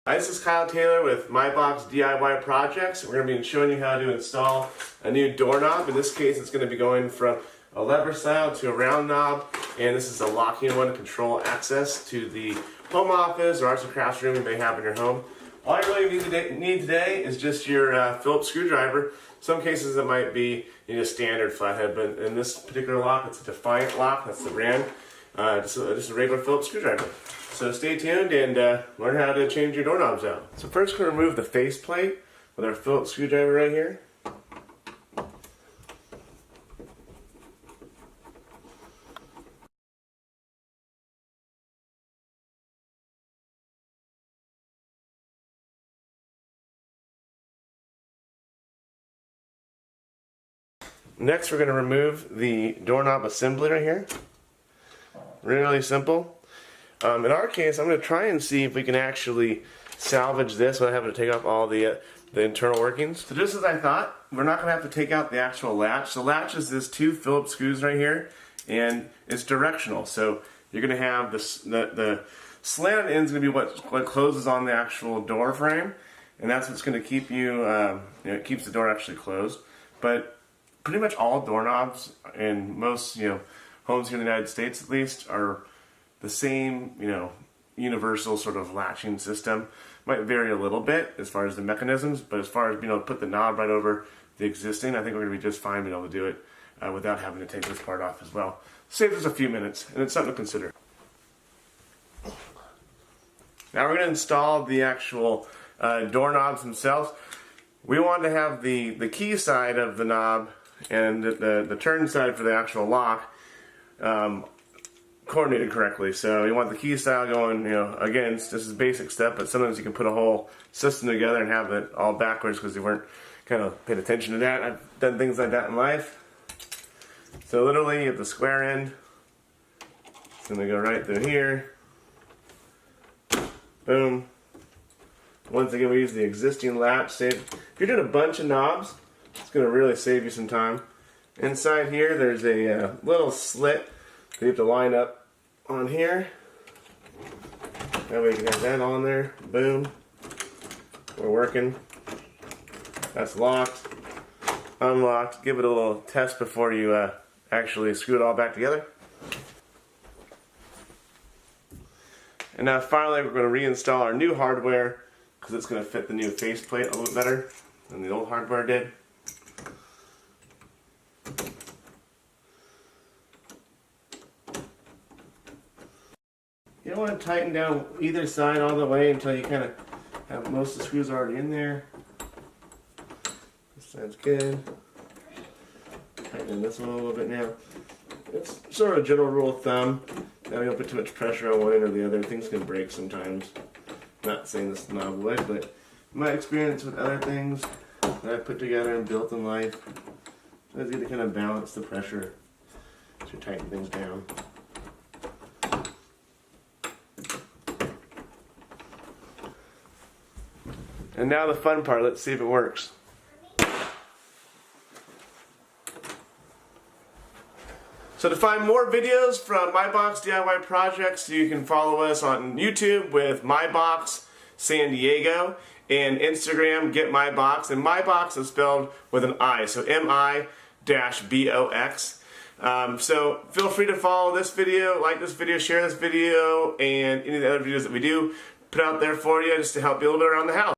Hi, this is Kyle Taylor with My Box DIY Projects. We're going to be showing you how to install a new doorknob. In this case, it's going to be going from a lever style to a round knob, and this is a locking one to control access to the home office or arts and crafts room you may have in your home. All you really need today is just your Phillips screwdriver. Some cases it might be a standard flathead, but in this particular lock, it's a Defiant lock. That's the brand. Just a regular Phillips screwdriver. So stay tuned and learn how to change your doorknobs out. So first we're going to remove the faceplate with our Phillips screwdriver right here. Next we're going to remove the doorknob assembly right here. Really simple. In our case, I'm going to try and see if we can actually salvage this without having to take off all the internal workings. So just as I thought, we're not going to have to take out the actual latch. The latch is this two Phillips screws right here, and it's directional. So you're going to have the slanted end is going to be what closes on the actual door frame, and that's what's going to keep it keeps the door actually closed. But pretty much all doorknobs in most homes here in the United States at least are the same universal sort of latching system. Might vary a little bit as far as the mechanisms, but as far as being able to put the knob right over the existing, I think we're going to be just fine being able to do it without having to take this part off as well. Saves us a few minutes, and it's something to consider. Now we're going to install the actual doorknobs themselves. We want to have the key side of the knob and the turn side for the actual lock coordinated correctly. So you want the key style going, again, this is a basic step, but sometimes you can put a whole system together and have it all backwards because you weren't kind of paying attention to that. I've done things like that in life. So literally you have the square end. It's going to go right through here. Boom. Once again, we use the existing latch. If you're doing a bunch of knobs, it's going to really save you some time. Inside here, there's a little slit that you have to line up on here. That way you can have that on there. Boom. We're working. That's locked. Unlocked. Give it a little test before you actually screw it all back together. And now finally, we're going to reinstall our new hardware because it's going to fit the new faceplate a little better than the old hardware did. You don't want to tighten down either side all the way until you kind of have most of the screws already in there. This side's good. Tighten this one a little bit now. It's sort of a general rule of thumb. Now you don't put too much pressure on one end or the other. Things can break sometimes. Not saying this knob would, but my experience with other things that I've put together and built in life, it's good to kind of balance the pressure to tighten things down. And now the fun part, let's see if it works. So to find more videos from My Box DIY Projects, you can follow us on YouTube with My Box San Diego and Instagram Get My Box. And My Box is spelled with an I, so M-I-B-O-X. So feel free to follow this video, like this video, share this video, and any of the other videos that we do put out there for you just to help you a little bit around the house.